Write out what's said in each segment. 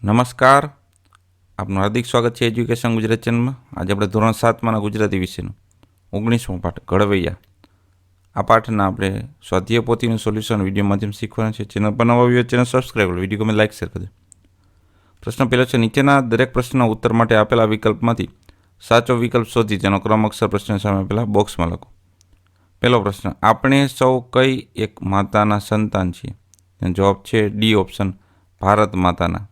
નમસ્કાર, આપનું હાર્દિક સ્વાગત છે એજ્યુકેશન ગુજરાત ચેનલમાં. આજે આપણે ધોરણ 7માના ગુજરાતી વિષયનું 19મો પાઠ ઘડવૈયા. આ પાઠના આપણે સ્વાધ્યાય પોથીનું સોલ્યુશન વિડીયો માધ્યમ શીખવાના છે. ચેનલ પર નવા આવ્યો ચેનલ સબસ્ક્રાઈબ કરો, વિડીયો ગમે લાઈક શેર કરજો. પ્રશ્ન પહેલો છે, નીચેના દરેક પ્રશ્નના ઉત્તર માટે આપેલા વિકલ્પમાંથી સાચો વિકલ્પ શોધી તેનો ક્રમ અક્ષર પ્રશ્ન સામે આપેલા બોક્સમાં લખો. પહેલો પ્રશ્ન, આપણે સૌ કઈ એક માતાના સંતાન છીએ? જવાબ છે ડી ઓપ્શન, ભારત માતાના.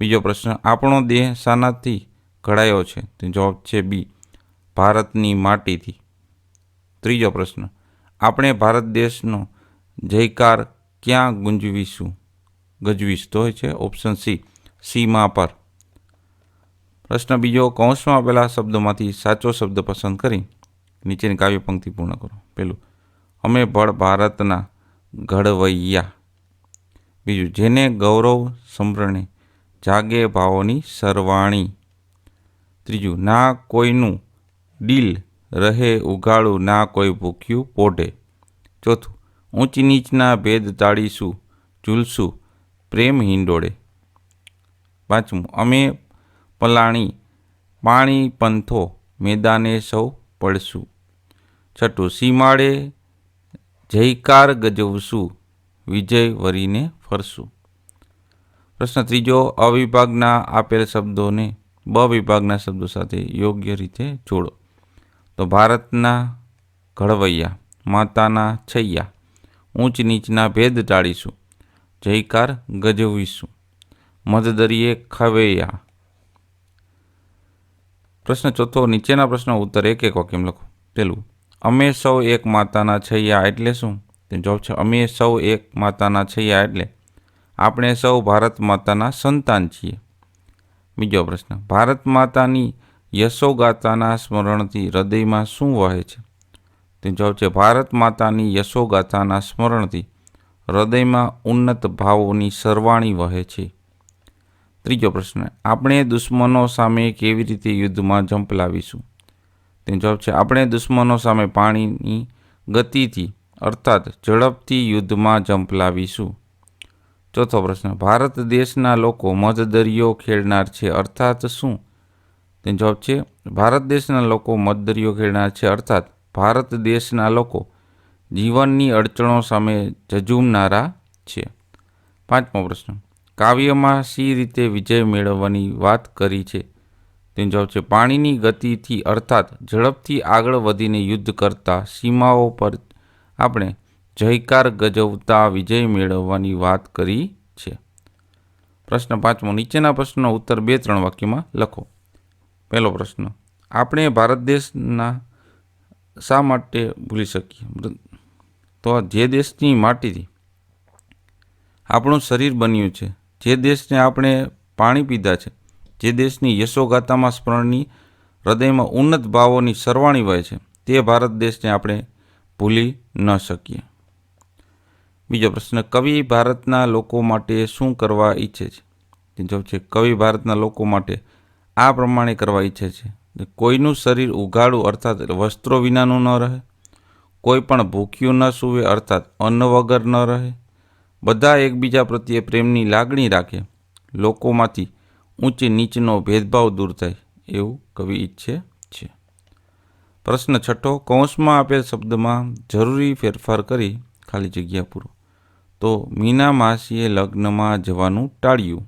બીજો પ્રશ્ન, આપણો દેહ શાનાથી ઘડાયો છે? તો જવાબ છે બી, ભારતની માટીથી. ત્રીજો પ્રશ્ન, આપણે ભારત દેશનો જયકાર ક્યાં ગજવીશ? તો હોય છે ઓપ્શન સી, સીમા પર. પ્રશ્ન બીજો, કૌંસમાં આપેલા શબ્દોમાંથી સાચો શબ્દ પસંદ કરી નીચેની કાવ્ય પંક્તિ પૂર્ણ કરો. પહેલું, અમે ભળ ભારતના ઘડવૈયા. બીજું, જેને ગૌરવ સંભ્રણે જાગે ભાવોની સરવાણી. ત્રીજું, ના કોઈનું દિલ રહે ઉઘાડું, ના કોઈ ભૂખ્યું પોઢે. ચોથું, ઊંચ નીચના ભેદ ટાળીશું, ઝૂલશું પ્રેમ હિંડોળે. પાંચમું, અમે પલાણી પાણી પંથો, મેદાને સૌ પડશું. છઠ્ઠું, સીમાડે જયકાર ગજવશું, વિજય વરીને ફરશું. પ્રશ્ન ત્રીજો, અવિભાગના આપેલ શબ્દોને બ વિભાગના શબ્દો સાથે યોગ્ય રીતે જોડો. તો ભારતના ઘડવૈયા, માતાના છૈયા, ઊંચ નીચના ભેદ ટાળીશું, જયકાર ગજવીશું, મધદરિયે ખવૈયા. પ્રશ્ન ચોથો, નીચેના પ્રશ્નો ઉત્તર એક એક વાક્યમાં લખો. પહેલું, અમે સૌ એક માતાના છૈયા એટલે શું? તો જવાબ છે અમે સૌ એક માતાના છૈયા એટલે આપણે સૌ ભારત માતાના સંતાન છીએ. બીજો પ્રશ્ન, ભારત માતાની યશોગાથાના સ્મરણથી હૃદયમાં શું વહે છે? તો જવાબ છે ભારત માતાની યશોગાથાના સ્મરણથી હૃદયમાં ઉન્નત ભાવોની સરવાણી વહે છે. ત્રીજો પ્રશ્ન, આપણે દુશ્મનો સામે કેવી રીતે યુદ્ધમાં ઝંપલાવીશું? તો જવાબ છે આપણે દુશ્મનો સામે પાણીની ગતિથી અર્થાત ઝડપથી યુદ્ધમાં ઝંપલાવીશું. ચોથો પ્રશ્ન, ભારત દેશના લોકો મધદરિયો ખેડનાર છે અર્થાત શું? તો જવાબ છે ભારત દેશના લોકો મધદરિયો ખેડનાર છે અર્થાત ભારત દેશના લોકો જીવનની અડચણો સામે ઝઝૂમનારા છે. પાંચમો પ્રશ્ન, કાવ્યમાં સી રીતે વિજય મેળવવાની વાત કરી છે? તો જવાબ છે પાણીની ગતિથી અર્થાત ઝડપથી આગળ વધીને યુદ્ધ કરતા સીમાઓ પર આપણે જયકાર ગજવતા વિજય મેળવવાની વાત કરી છે. પ્રશ્ન પાંચમો, નીચેના પ્રશ્નનો ઉત્તર 2-3 વાક્યમાં લખો. પહેલો પ્રશ્ન, આપણે ભારત દેશના શા માટે ભૂલી શકીએ? તો જે દેશની માટીથી આપણું શરીર બન્યું છે, જે દેશને આપણે પાણી પીધા છે, જે દેશની યશોગાથામાં સ્મરણની હૃદયમાં ઉન્નત ભાવોની સરવાણી વહે છે, તે ભારત દેશને આપણે ભૂલી ન શકીએ. બીજો પ્રશ્ન, કવિ ભારતના લોકો માટે શું કરવા ઈચ્છે છે? જવાબ છે કવિ ભારતના લોકો માટે આ પ્રમાણે કરવા ઈચ્છે છે. કોઈનું શરીર ઉઘાડું અર્થાત વસ્ત્રો વિનાનું ન રહે, કોઈ પણ ભૂખ્યું ન સૂવે અર્થાત અન્ન વગર ન રહે, બધા એકબીજા પ્રત્યે પ્રેમની લાગણી રાખે, લોકોમાંથી ઊંચ નીચનો ભેદભાવ દૂર થાય એવું કવિ ઈચ્છે છે. પ્રશ્ન છઠ્ઠો, કૌંસમાં આપેલ શબ્દમાં જરૂરી ફેરફાર કરી ખાલી જગ્યા પૂરો. તો મીના માસીએ લગ્નમાં જવાનું ટાળ્યું.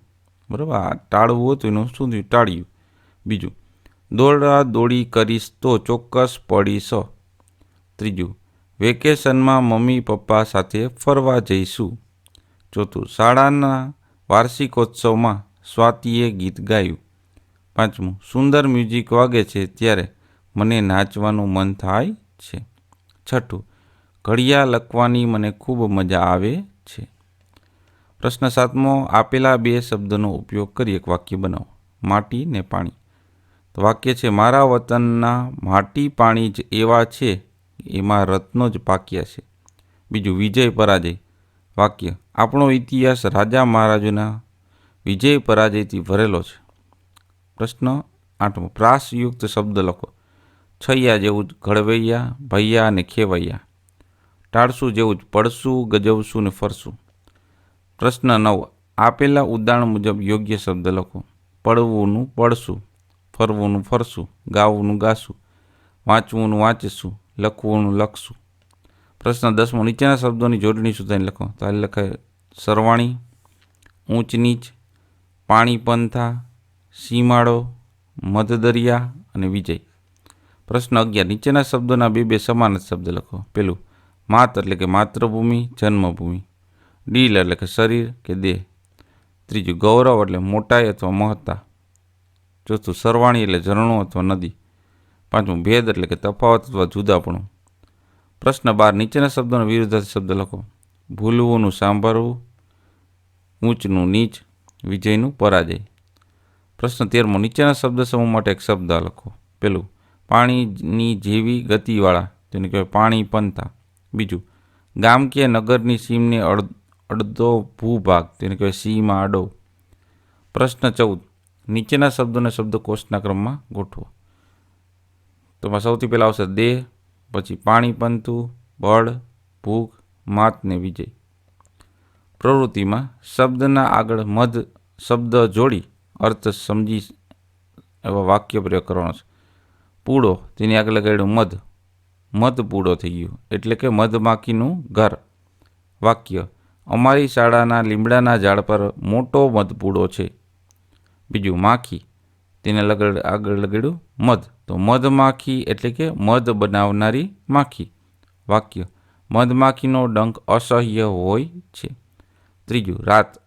બરાબર, આ ટાળવું હતું એનું શું થયું? ટાળ્યું. બીજું, દોડા દોડી કરીશ તો ચોક્કસ પડીશ. ત્રીજું, વેકેશનમાં મમ્મી પપ્પા સાથે ફરવા જઈશું. ચોથું, શાળાના વાર્ષિકોત્સવમાં સ્વાતિએ ગીત ગાયું. પાંચમું, સુંદર મ્યુઝિક વાગે છે ત્યારે મને નાચવાનું મન થાય છે. છઠ્ઠું, ઘડિયા લખવાની મને ખૂબ મજા આવે છે. પ્રશ્ન સાતમો, આપેલા 2 શબ્દનો ઉપયોગ કરી એક વાક્ય બનાવો. માટી ને પાણી. તો વાક્ય છે મારા વતનના માટી પાણી જ એવા છે એમાં રત્નો જ પાક્યા છે. બીજું, વિજય પરાજય. વાક્ય, આપણો ઇતિહાસ રાજા મહારાજોના વિજય પરાજયથી ભરેલો છે. પ્રશ્ન આઠમો, પ્રાસયુક્ત શબ્દ લખો. છૈયા જેવું જ ઘડવૈયા, ભૈયા અને ખેવૈયા. ટાળશું જેવું જ પડશું, ગજવશું ને ફરશું. પ્રશ્ન 9, આપેલા ઉદાહરણ મુજબ યોગ્ય શબ્દ લખો. પડવુંનું પડશું, ફરવુંનું ફરશું, ગાવુંનું ગાશું, વાંચવુંનું વાંચીશું, લખવુંનું લખશું. પ્રશ્ન 10મો, નીચેના શબ્દોની જોડણી સુધારીને લખો. તો આ લખાય સરવાણી, ઊંચ નીચ, પાણી પંથા, સીમાડો, મધદરિયા અને વિજય. પ્રશ્ન 11, નીચેના શબ્દોના બે સમાન શબ્દ લખો. પેલું માત એટલે કે માતૃભૂમિ, જન્મભૂમિ. ડીલ એટલે કે શરીર કે દેહ. ત્રીજું ગૌરવ એટલે મોટાઈ અથવા મહત્તા. ચોથું સરવાણી એટલે ઝરણું અથવા નદી. પાંચમું ભેદ એટલે કે તફાવત અથવા જુદાપણું. પ્રશ્ન 12, નીચેના શબ્દોનો વિરુદ્ધાર્થી શબ્દ લખો. ભૂલવુંનું સાંભળવું, ઊંચનું નીચ, વિજયનું પરાજય. પ્રશ્ન 13મો, નીચેના શબ્દ સમૂહ માટે એક શબ્દ લખો. પેલું પાણીની જેવી ગતિવાળા, તેને કહેવાય પાણી પંથા. બીજું ગામ કે નગરની સીમને અડધો ભૂભાગ, તેને કહેવાય સીમા અડો. પ્રશ્ન 14, નીચેના શબ્દોને શબ્દકોશના ક્રમમાં ગોઠવો. તો સૌથી પહેલાં આવશે દેહ, પછી પાણી પંથું, બળ, ભૂખ, માત ને વિજય. પ્રવૃત્તિમાં શબ્દના આગળ મધ શબ્દ જોડી અર્થ સમજી એવા વાક્ય પ્રયોગ કરવાનો છે. પૂડો, તેની આગળ લગાડ્યું મધ, મધ પૂડો થઈ ગયું, એટલે કે મધમાખીનું ઘર. વાક્ય, અમારી શાળાના લીમડાના ઝાડ પર મોટો મધપૂડો છે. બીજું માખી, તેને આગળ લગાડ્યું મધ, તો મધમાખી એટલે કે મધ બનાવનારી માખી. વાક્ય, મધમાખીનો ડંખ અસહ્ય હોય છે. ત્રીજું રાત,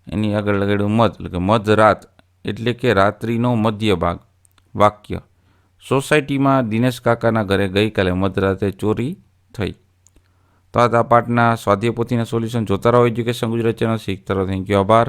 એની આગળ લગાડ્યું મધ, એટલે કે મધરાત એટલે કે રાત્રિનો મધ્ય ભાગ. વાક્ય, સોસાયટીમાં દિનેશ કાકાના ઘરે ગઈકાલે મધરાતે ચોરી થઈ. તો આ પાઠના સ્વાધ્યાય પોથીના સોલ્યુશન જોતા રહો એજ્યુકેશન ગુજરાત ચેનલ શીખતા રહો. થેન્ક યુ, આભાર.